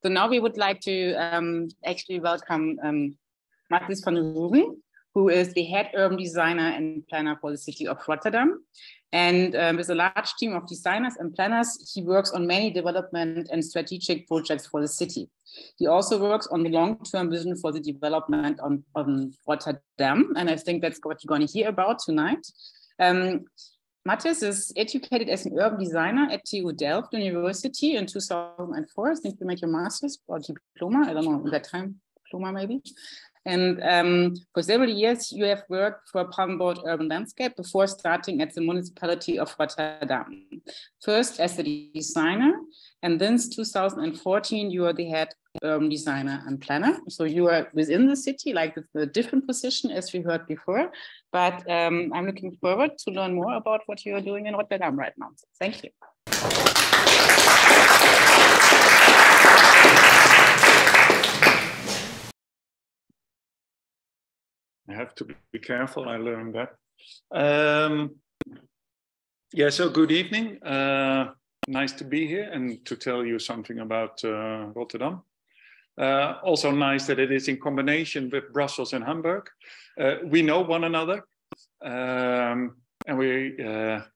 So now we would like to actually welcome Mattijs van Ruijven, who is the head urban designer and planner for the city of Rotterdam. And with a large team of designers and planners, he works on many development and strategic projects for the city. He also works on the long-term vision for the development on Rotterdam. And I think that's what you're going to hear about tonight. Mattijs is educated as an urban designer at TU Delft University in 2004. I think you made your master's or diploma. I don't know, at that time, diploma maybe. And for several years, you have worked for Palmboard Urban Landscape before starting at the municipality of Rotterdam. First as a designer, and then since 2014, you are the head urban designer and planner. So you are within the city, like with a different position as we heard before. But I'm looking forward to learn more about what you are doing in Rotterdam right now. So thank you. I have to be careful, I learned that. Yeah, so good evening. Nice to be here and to tell you something about Rotterdam. Also nice that it is in combination with Brussels and Hamburg. We know one another and we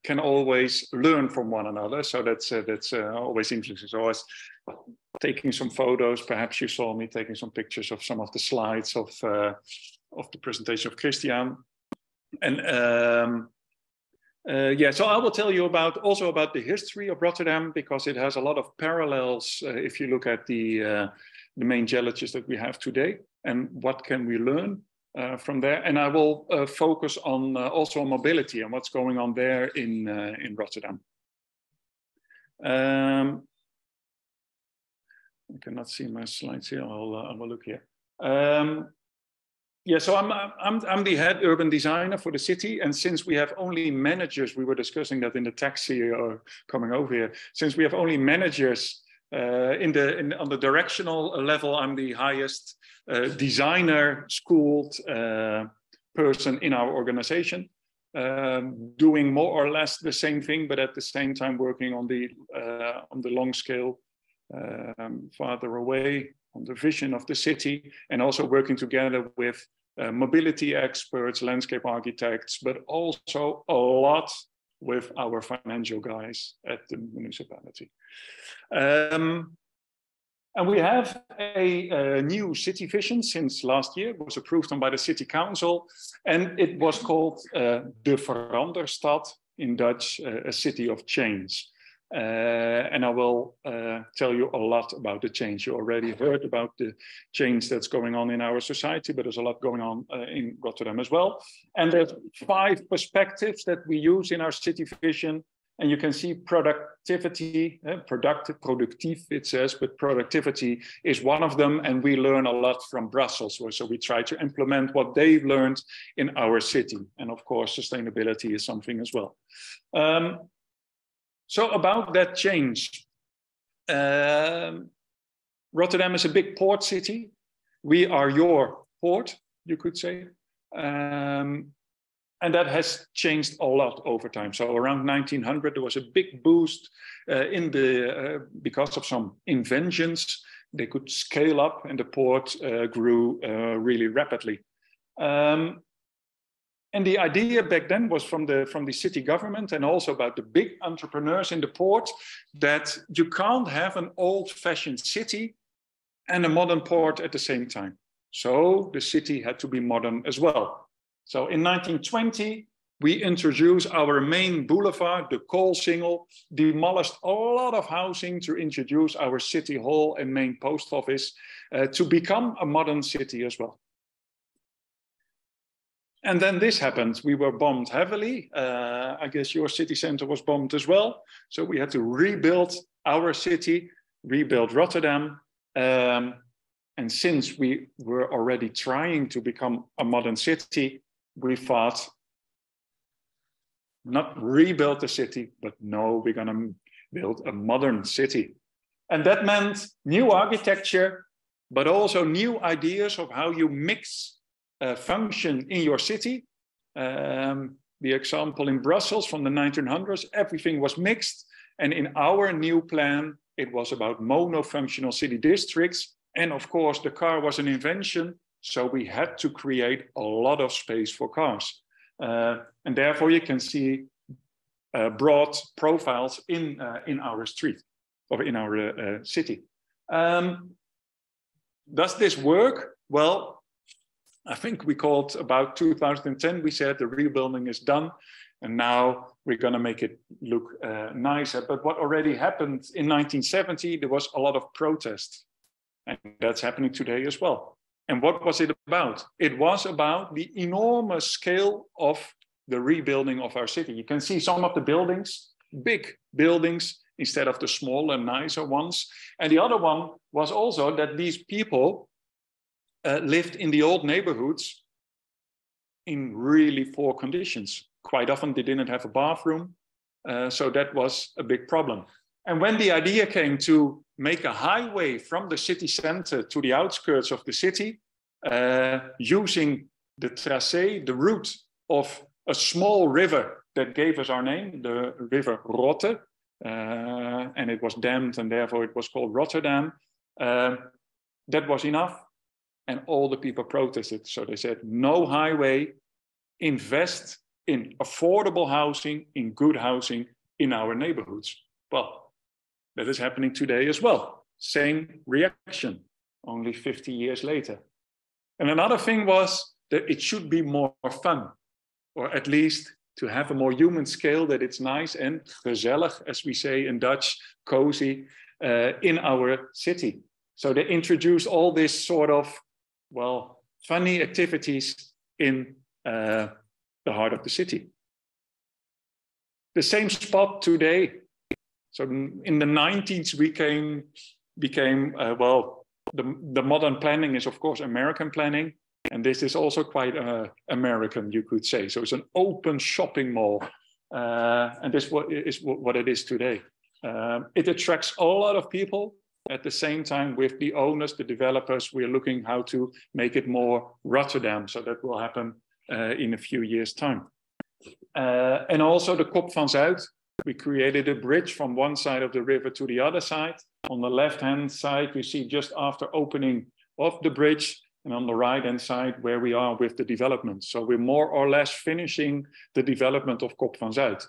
can always learn from one another. So that's always interesting. So I was taking some photos. Perhaps you saw me taking some pictures of some of the slides of the presentation of Christian. And yeah, so I will tell you also about the history of Rotterdam, because it has a lot of parallels if you look at the main challenges that we have today and what can we learn from there. And I will focus on also on mobility and what's going on there in Rotterdam. I cannot see my slides here. I will look here. Yeah, so I'm the head urban designer for the city, and since we have only managers, we were discussing that in the taxi or coming over here. Since we have only managers on the directional level, I'm the highest designer schooled person in our organization, doing more or less the same thing, but at the same time working on the long scale, farther away, on the vision of the city, and also working together with mobility experts, landscape architects, but also a lot with our financial guys at the municipality. And we have a new city vision since last year. It was approved by the city council, and it was called De Veranderstad, in Dutch, a city of change. And I will tell you a lot about the change. You already heard about the change that's going on in our society, but there's a lot going on in Rotterdam as well. And there's 5 perspectives that we use in our city vision. And you can see productivity, productief it says, but productivity is one of them. And we learn a lot from Brussels. So we try to implement what they've learned in our city. And of course, sustainability is something as well. So about that change, Rotterdam is a big port city. We are your port, you could say. And that has changed a lot over time. So around 1900, there was a big boost because of some inventions. They could scale up and the port grew really rapidly. And the idea back then was from the city government and also about the big entrepreneurs in the port that you can't have an old-fashioned city and a modern port at the same time. So the city had to be modern as well. So in 1920, we introduced our main boulevard, the Koolsingel, demolished a lot of housing to introduce our city hall and main post office to become a modern city as well. And then this happened. We were bombed heavily. I guess your city center was bombed as well. So we had to rebuild our city, rebuild Rotterdam. And since we were already trying to become a modern city, we thought, not rebuild the city, but no, we're going to build a modern city. And that meant new architecture, but also new ideas of how you mix function in your city. The example in Brussels from the 1900s, everything was mixed. And in our new plan, it was about monofunctional city districts. And of course, the car was an invention. So we had to create a lot of space for cars. And therefore you can see broad profiles in our street or in our city. Does this work? Well, I think we called about 2010, we said the rebuilding is done. And now we're going to make it look nicer. But what already happened in 1970, there was a lot of protest. And that's happening today as well. And what was it about? It was about the enormous scale of the rebuilding of our city. You can see some of the buildings, big buildings, instead of the smaller, nicer ones. And the other one was also that these people lived in the old neighborhoods in really poor conditions. Quite often they didn't have a bathroom. So that was a big problem. And when the idea came to make a highway from the city center to the outskirts of the city, using the tracé, the route of a small river that gave us our name, the river Rotte, and it was dammed and therefore it was called Rotterdam, that was enough. And all the people protested. So they said, no highway, invest in affordable housing, in good housing in our neighborhoods. Well, that is happening today as well. Same reaction, only 50 years later. And another thing was that it should be more fun, or at least to have a more human scale, that it's nice and gezellig, as we say in Dutch, cozy, in our city. So they introduced all this sort of, well, funny activities in the heart of the city. The same spot today. So in the 90s, we became well, the modern planning is, of course, American planning. And this is also quite American, you could say. So it's an open shopping mall. And this is what it is today. It attracts a lot of people. At the same time, with the owners, the developers, we're looking how to make it more Rotterdam. So that will happen in a few years' time. And also the Kop van Zuid. We created a bridge from one side of the river to the other side. On the left-hand side, we see just after opening of the bridge, and on the right-hand side where we are with the development. So we're more or less finishing the development of Kop van Zuid.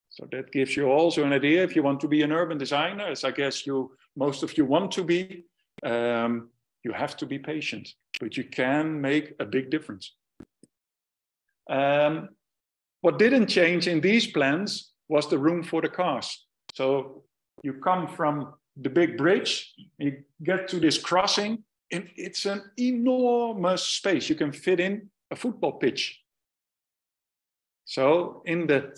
So that gives you also an idea. If you want to be an urban designer, as I guess most of you want to be, you have to be patient, but you can make a big difference. What didn't change in these plans was the room for the cars. So you come from the big bridge, you get to this crossing, and it's an enormous space. You can fit in a football pitch. So in the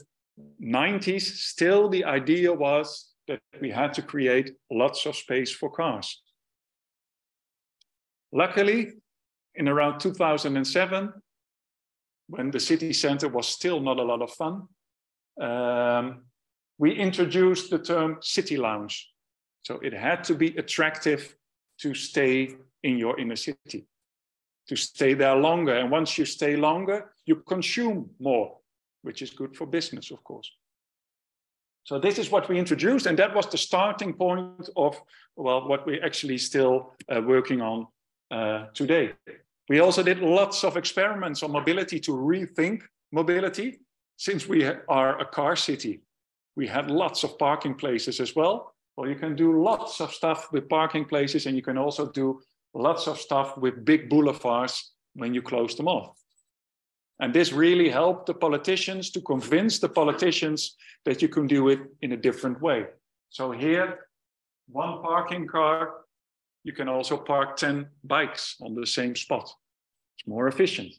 90s, still the idea was that we had to create lots of space for cars. Luckily, in around 2007, when the city center was still not a lot of fun, we introduced the term city lounge. So it had to be attractive to stay in your inner city, to stay there longer. And once you stay longer, you consume more, which is good for business, of course. So this is what we introduced, and that was the starting point of, well, what we're actually still working on today. We also did lots of experiments on mobility to rethink mobility. Since we are a car city, we had lots of parking places as well. Well, you can do lots of stuff with parking places, and you can also do lots of stuff with big boulevards when you close them off. And this really helped the politicians to convince the politicians that you can do it in a different way. So here, one parking car, you can also park 10 bikes on the same spot. It's more efficient.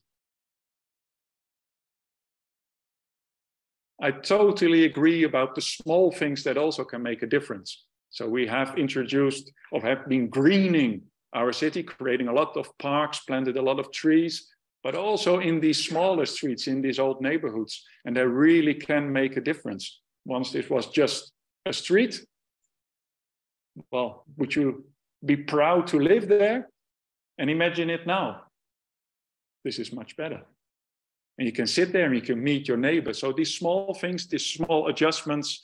I totally agree about the small things that also can make a difference. So we have introduced or have been greening our city, creating a lot of parks, planted a lot of trees, but also in these smaller streets, in these old neighborhoods. And they really can make a difference. Once this was just a street, well, would you be proud to live there? And imagine it now. This is much better. And you can sit there and you can meet your neighbor. So these small things, these small adjustments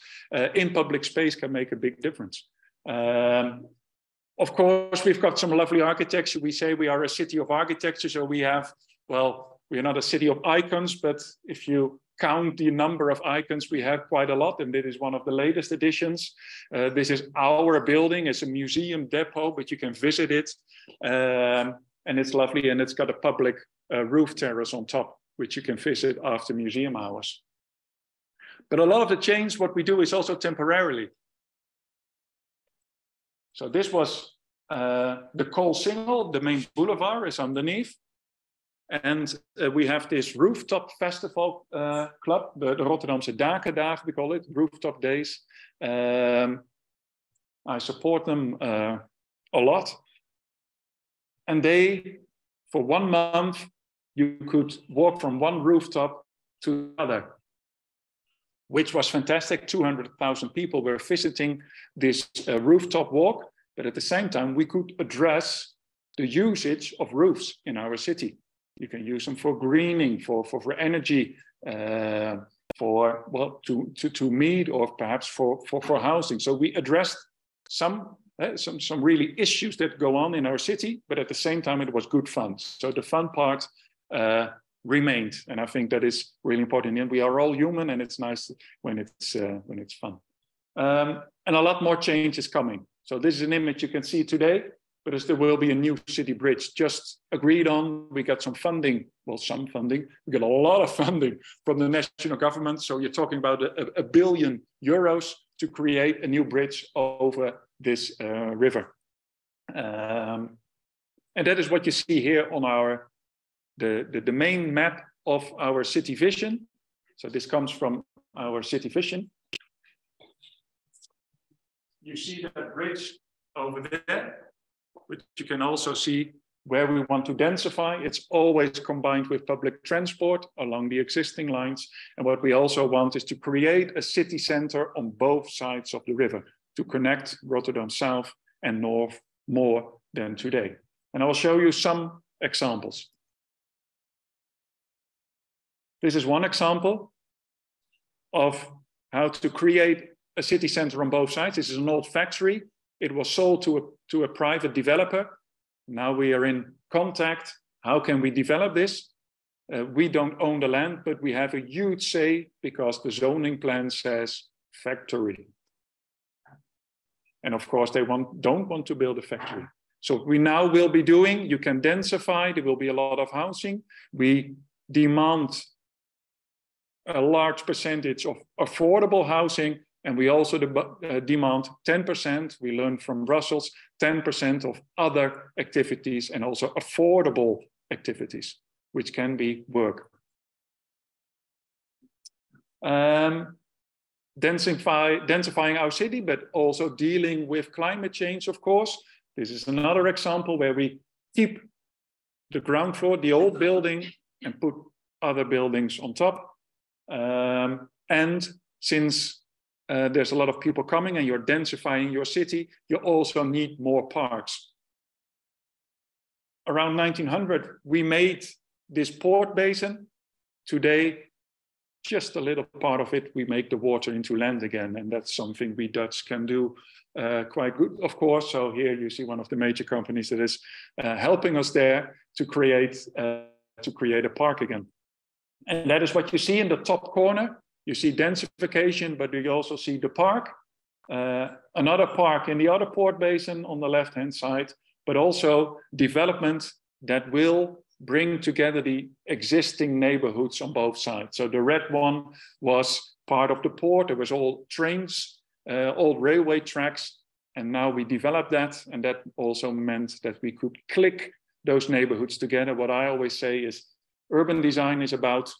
in public space can make a big difference. Of course, we've got some lovely architecture. We say we are a city of architecture, so we have, well, we are not a city of icons, but if you count the number of icons, we have quite a lot, and this is one of the latest additions. This is our building. It's a museum depot, but you can visit it, and it's lovely, and it's got a public roof terrace on top, which you can visit after museum hours. But a lot of the change, what we do is also temporarily. So this was the Koolsingel, the main boulevard is underneath. And we have this rooftop festival club, the Rotterdamse Dakendagen, we call it, rooftop days. I support them a lot. And they, for 1 month, you could walk from one rooftop to the other, which was fantastic. 200,000 people were visiting this rooftop walk, but at the same time, we could address the usage of roofs in our city. You can use them for greening, for energy, for, well, to meet, or perhaps for housing. So we addressed some really issues that go on in our city, but at the same time, it was good fun. So the fun part remained, and I think that is really important. And we are all human, and it's nice when it's fun. And a lot more change is coming. So this is an image you can see today, but there will be a new city bridge just agreed on. We got some funding, well, some funding. We got a lot of funding from the national government. So you're talking about a billion euros to create a new bridge over this river. And that is what you see here on our the main map of our city vision. So this comes from our city vision. You see that bridge over there, which you can also see where we want to densify. It's always combined with public transport along the existing lines. And what we also want is to create a city center on both sides of the river to connect Rotterdam South and North more than today. And I'll show you some examples. This is one example of how to create a city center on both sides. This is an old factory. It was sold to a private developer. Now we are in contact. How can we develop this? We don't own the land, but we have a huge say because the zoning plan says factory. And of course, they don't want to build a factory. So we now will be doing, you can densify, there will be a lot of housing. We demand a large percentage of affordable housing. And we also demand 10%, we learned from Brussels, 10% of other activities and also affordable activities, which can be work. Densifying our city, but also dealing with climate change, of course. This is another example where we keep the ground floor, the old building, and put other buildings on top. And since there's a lot of people coming and you're densifying your city, you also need more parks. Around 1900, we made this port basin. Today, just a little part of it, we make the water into land again. And that's something we Dutch can do quite good, of course. So here you see one of the major companies that is helping us there to create a park again. And that is what you see in the top corner. You see densification, but you also see the park. Another park in the other port basin on the left-hand side, but also development that will bring together the existing neighborhoods on both sides. So the red one was part of the port. There was old trains, old railway tracks, and now we developed that. And that also meant that we could click those neighborhoods together. What I always say is urban design is about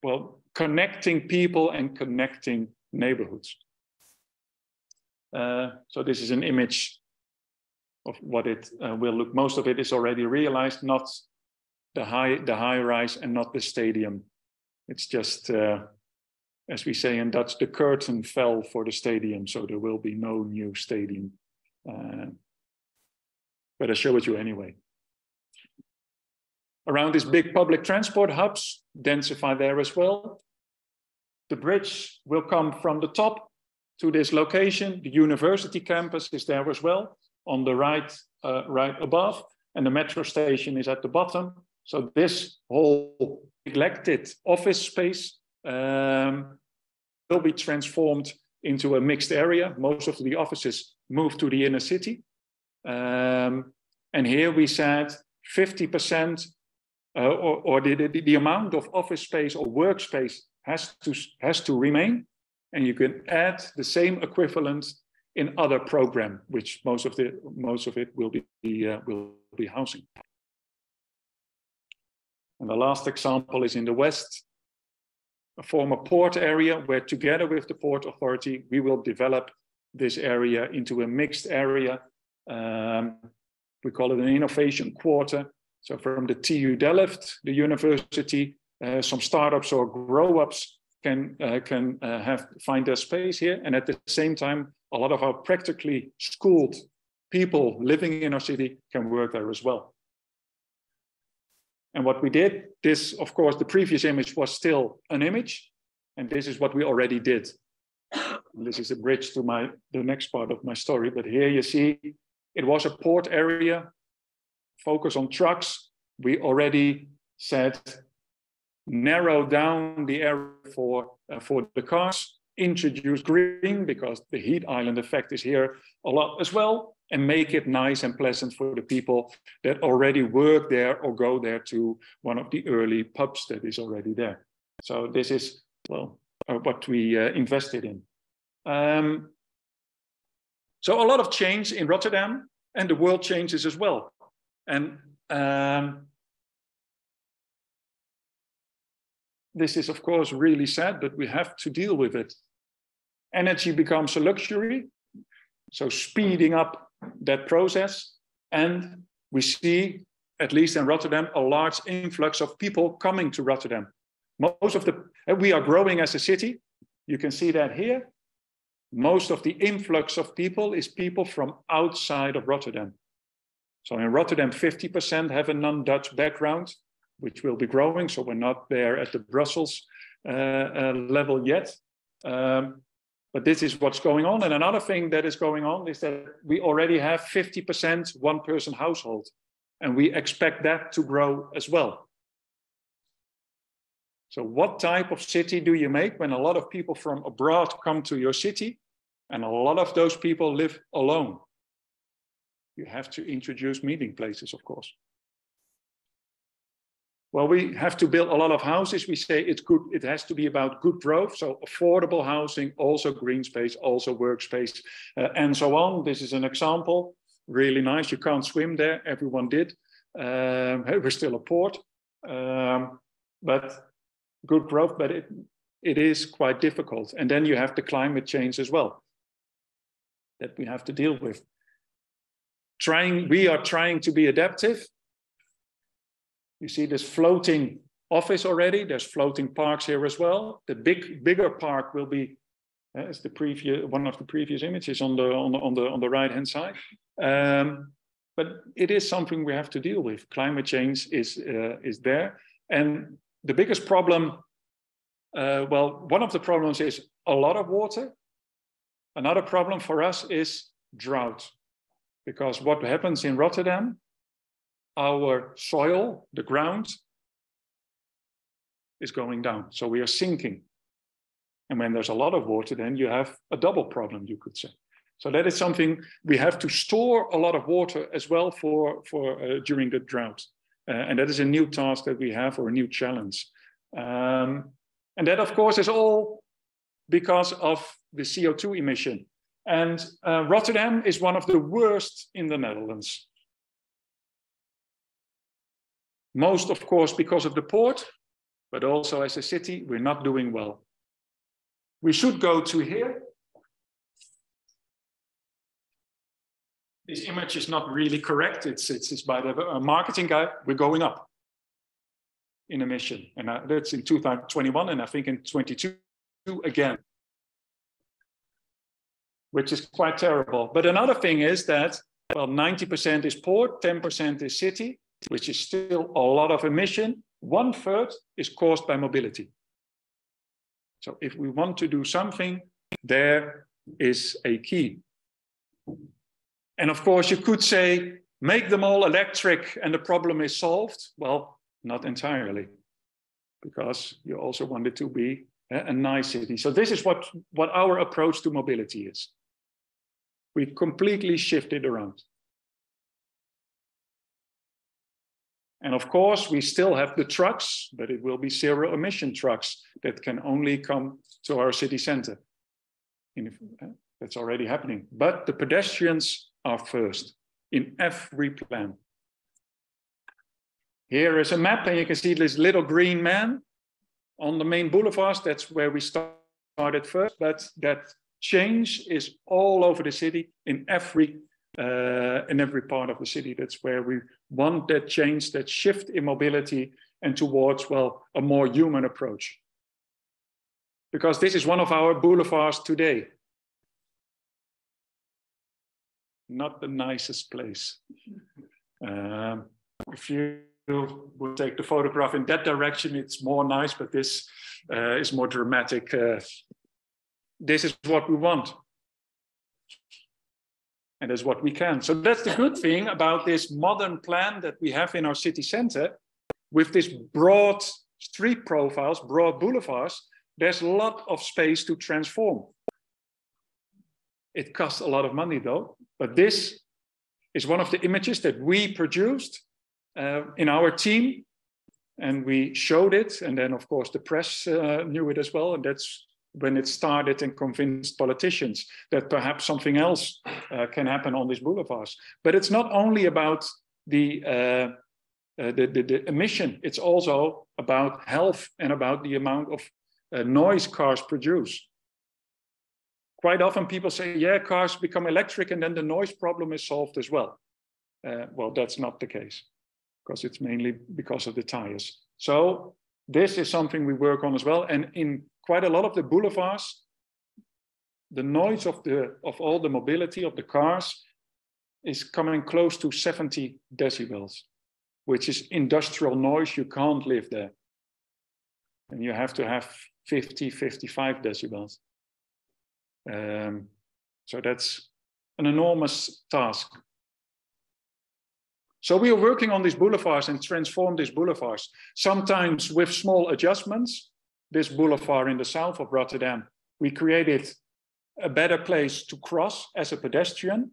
well, connecting people and connecting neighborhoods. So this is an image of what it will look. Most of it is already realized, not the high rise and not the stadium. It's just, as we say in Dutch, the curtain fell for the stadium, so there will be no new stadium. But I show it you anyway. Around these big public transport hubs, densify there as well. The bridge will come from the top to this location. The university campus is there as well, on the right above, and the metro station is at the bottom. So this whole neglected office space will be transformed into a mixed area. Most of the offices moved to the inner city. And here we said 50% or the amount of office space or workspace has to remain. And you can add the same equivalent in other program, which most of it will be housing. And the last example is in the west, a former port area where together with the Port Authority, we will develop this area into a mixed area. We call it an innovation quarter. So from the TU Delft, the university, some startups or grow-ups can find their space here. And at the same time, a lot of our practically schooled people living in our city can work there as well. And what we did, this, of course, the previous image was still an image, and this is what we already did. And this is a bridge to the next part of my story, but here you see it was a port area, focus on trucks. We already said narrow down the area for the cars, introduce green because the heat island effect is here a lot as well, and make it nice and pleasant for the people that already work there or go there to one of the early pubs that is already there. So this is, well, what we invested in. So a lot of change in Rotterdam, and the world changes as well. And this is, of course, really sad, but we have to deal with it. Energy becomes a luxury, so speeding up that process. And we see, at least in Rotterdam, a large influx of people coming to Rotterdam. We are growing as a city. You can see that here. Most of the influx of people is people from outside of Rotterdam. So in Rotterdam, 50% have a non-Dutch background, which will be growing. So we're not there at the Brussels level yet. But this is what's going on. And another thing that is going on is that we already have 50% one-person household. And we expect that to grow as well. So what type of city do you make when a lot of people from abroad come to your city and a lot of those people live alone? You have to introduce meeting places, of course. Well, we have to build a lot of houses. We say it's good. It has to be about good growth. So affordable housing, also green space, also workspace, and so on. This is an example. Really nice. You can't swim there. Everyone did. We're still a port. But good growth, but it is quite difficult. And then you have the climate change as well that we have to deal with. We are trying to be adaptive. You see this floating office already. There's floating parks here as well. The bigger park will be, as one of the previous images on the right-hand side. But it is something we have to deal with. Climate change is there, and the biggest problem. One of the problems is a lot of water. Another problem for us is drought, because what happens in Rotterdam, our soil, the ground, is going down. So we are sinking. And when there's a lot of water, then you have a double problem, you could say. So that is something we have to store a lot of water as well for during the drought. And that is a new task that we have, or a new challenge. And that, of course, is all because of the CO2 emission. And Rotterdam is one of the worst in the Netherlands. Most, of course, because of the port, but also as a city, we're not doing well. We should go to here. This image is not really correct. It's by the marketing guy. We're going up in emission. And that's in 2021, and I think in 22 again, which is quite terrible. But another thing is that, well, 90% is port, 10% is city, which is still a lot of emission. 1/3 is caused by mobility. So if we want to do something there, is a key. And of course, you could say, make them all electric and the problem is solved. Well, not entirely, because you also want it to be a nice city. So this is what our approach to mobility is. We completely shifted around. And of course, we still have the trucks, but it will be zero emission trucks that can only come to our city center. That's already happening. But the pedestrians are first in every plan. Here is a map, and you can see this little green man on the main boulevards. That's where we started first, but that change is all over the city in every part of the city. That's where we want that change, that shift in mobility and towards, well, a more human approach. Because this is one of our boulevards today. Not the nicest place. If you would take the photograph in that direction, it's more nice, but this is more dramatic. This is what we want. And that's what we can. So that's the good thing about this modern plan that we have in our city center. With this broad street profiles, broad boulevards, there's a lot of space to transform. It costs a lot of money though, but this is one of the images that we produced in our team, and we showed it, and then of course the press knew it as well, and that's when it started and convinced politicians that perhaps something else can happen on these boulevards. But it's not only about the emission, it's also about health and about the amount of noise cars produce. Quite often people say, yeah, cars become electric and then the noise problem is solved as well. Well, that's not the case, because it's mainly because of the tires. So this is something we work on as well. And in quite a lot of the boulevards, the noise of all the mobility of the cars is coming close to 70 decibels, which is industrial noise. You can't live there. And you have to have 50, 55 decibels. So that's an enormous task. So we are working on these boulevards and transform these boulevards, sometimes with small adjustments. This boulevard in the south of Rotterdam, we created a better place to cross as a pedestrian,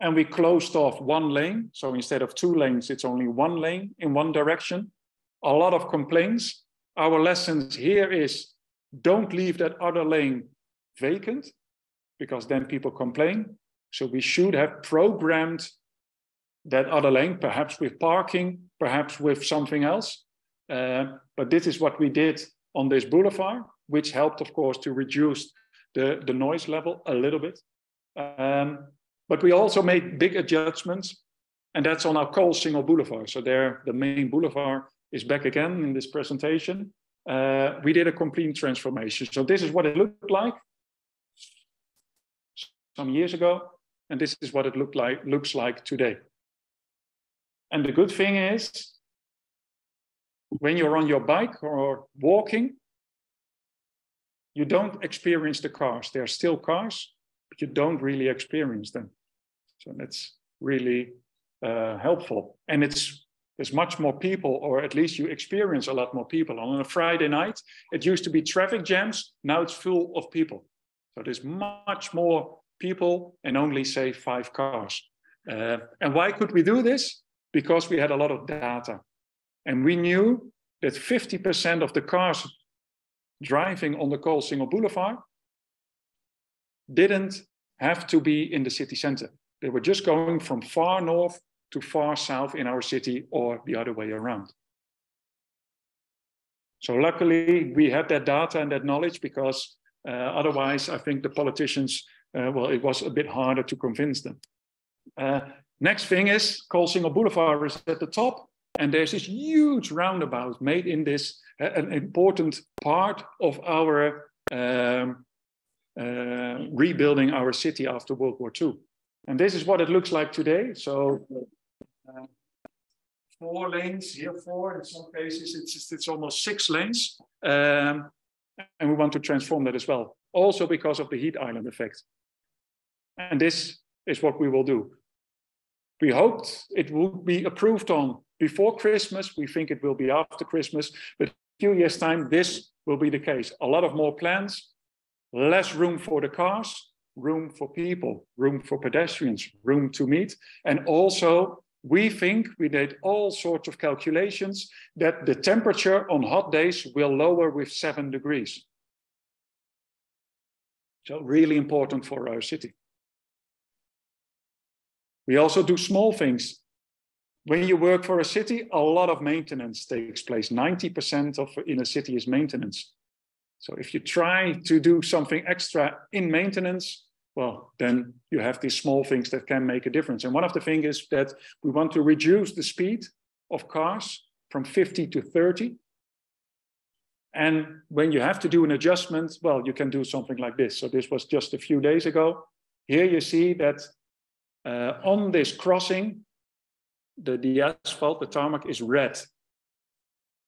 and we closed off one lane. So instead of 2 lanes, it's only 1 lane in one direction. A lot of complaints. Our lessons here is, don't leave that other lane vacant, because then people complain. So we should have programmed that other lane, perhaps with parking, perhaps with something else. But this is what we did on this boulevard, which helped, of course, to reduce the noise level a little bit. But we also made big adjustments, and that's on our coal single boulevard. So there, the main boulevard is back again in this presentation. We did a complete transformation. So this is what it looked like some years ago, and this is what it looks like today. And the good thing is, when you're on your bike or walking, you don't experience the cars. There are still cars, but you don't really experience them. So that's really helpful. And there's much more people, or at least you experience a lot more people. On a Friday night, it used to be traffic jams. Now it's full of people. So there's much more people and only, say, 5 cars. And why could we do this? Because we had a lot of data. And we knew that 50% of the cars driving on the Coal Single Boulevard didn't have to be in the city center. They were just going from far north to far south in our city, or the other way around. So luckily we had that data and that knowledge, because otherwise I think the politicians, well, it was a bit harder to convince them. Next thing is, Coal Single Boulevard is at the top, and there's this huge roundabout made in this, an important part of our rebuilding our city after World War II. And this is what it looks like today. So 4 lanes, here 4, in some cases it's almost 6 lanes. And we want to transform that as well. Also because of the heat island effect. And this is what we will do. We hoped it would be approved on before Christmas. We think it will be after Christmas, but in a few years' time, this will be the case. A lot of more plans, less room for the cars, room for people, room for pedestrians, room to meet. And also, we think we did all sorts of calculations that the temperature on hot days will lower with 7 degrees. So really important for our city. We also do small things. When you work for a city, a lot of maintenance takes place. 90% of in a city is maintenance. So if you try to do something extra in maintenance, well, then you have these small things that can make a difference. And one of the things is that we want to reduce the speed of cars from 50 to 30. And when you have to do an adjustment, well, you can do something like this. So this was just a few days ago. Here you see that on this crossing, the asphalt, the tarmac is red.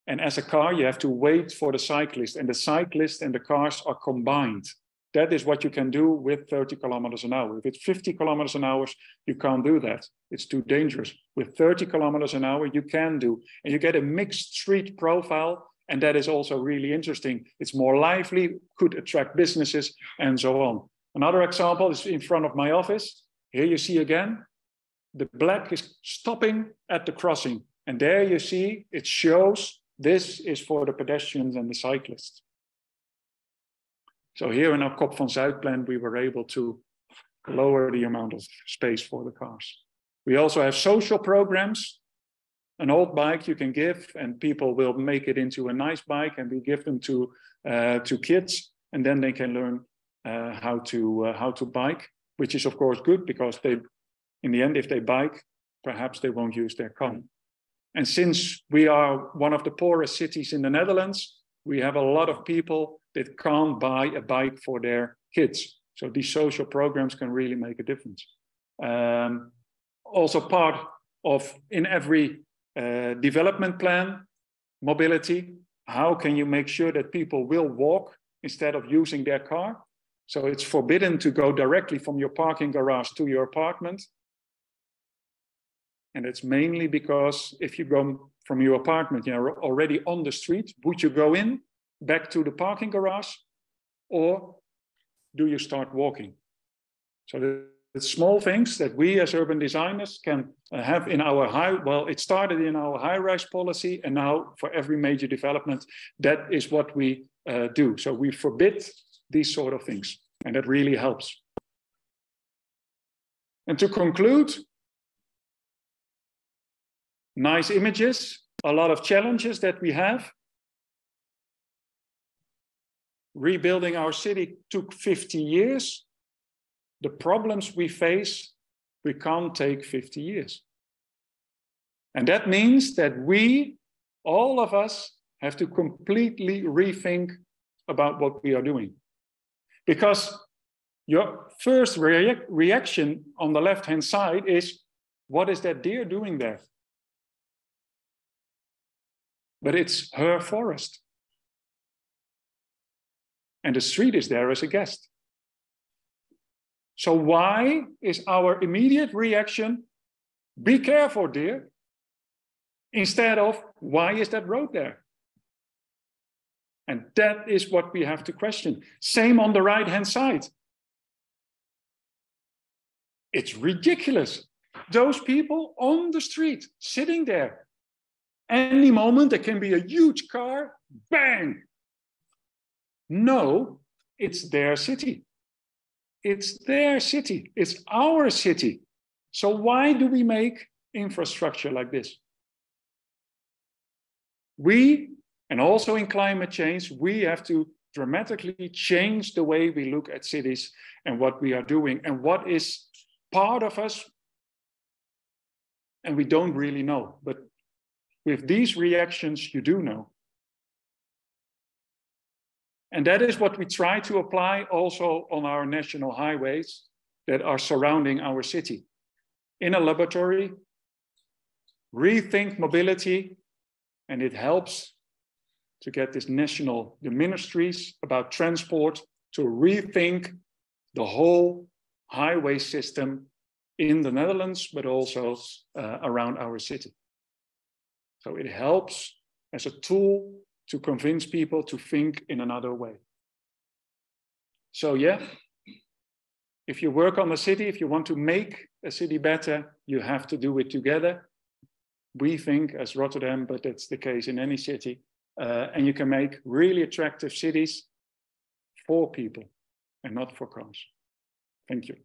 And as a car, you have to wait for the cyclist, and the cyclist and the cars are combined. That is what you can do with 30 kilometers an hour. If it's 50 kilometers an hour, you can't do that. It's too dangerous. With 30 kilometers an hour, you can do. And you get a mixed street profile, and that is also really interesting. It's more lively, could attract businesses, and so on. Another example is in front of my office. Here you see again, the black is stopping at the crossing. And there you see, it shows this is for the pedestrians and the cyclists. So here in our Kop van Zuid plan, we were able to lower the amount of space for the cars. We also have social programs. An old bike you can give, and people will make it into a nice bike, and we give them to kids, and then they can learn how to bike, which is of course good, because they, in the end, if they bike, perhaps they won't use their car. And since we are one of the poorest cities in the Netherlands, we have a lot of people that can't buy a bike for their kids. So these social programs can really make a difference. Also part of, in every development plan, mobility, how can you make sure that people will walk instead of using their car? So it's forbidden to go directly from your parking garage to your apartment. And it's mainly because if you go from your apartment, you're already on the street, would you go in back to the parking garage, or do you start walking? So the small things that we as urban designers can have in our it started in our high-rise policy, and now for every major development, that is what we do. So we forbid these sort of things, and that really helps. And to conclude, nice images, a lot of challenges that we have. Rebuilding our city took 50 years. The problems we face, we can't take 50 years. And that means that we, all of us, have to completely rethink about what we are doing. Because your first reaction on the left-hand side is, what is that deer doing there? But it's her forest. And the street is there as a guest. So why is our immediate reaction, be careful, dear, instead of, why is that road there? And that is what we have to question. Same on the right-hand side. It's ridiculous. Those people on the street, sitting there. Any moment, there can be a huge car, bang! No, it's their city. It's their city. It's our city. So why do we make infrastructure like this? We, and also in climate change, we have to dramatically change the way we look at cities and what we are doing and what is part of us, and we don't really know. But with these reactions, you do know. And that is what we try to apply also on our national highways that are surrounding our city. In a laboratory, rethink mobility, and it helps to get this the ministries about transport to rethink the whole highway system in the Netherlands, but also around our city. So it helps as a tool to convince people to think in another way. So yeah, if you work on the city, if you want to make a city better, you have to do it together. We think as Rotterdam, but that's the case in any city. And you can make really attractive cities for people and not for cars. Thank you.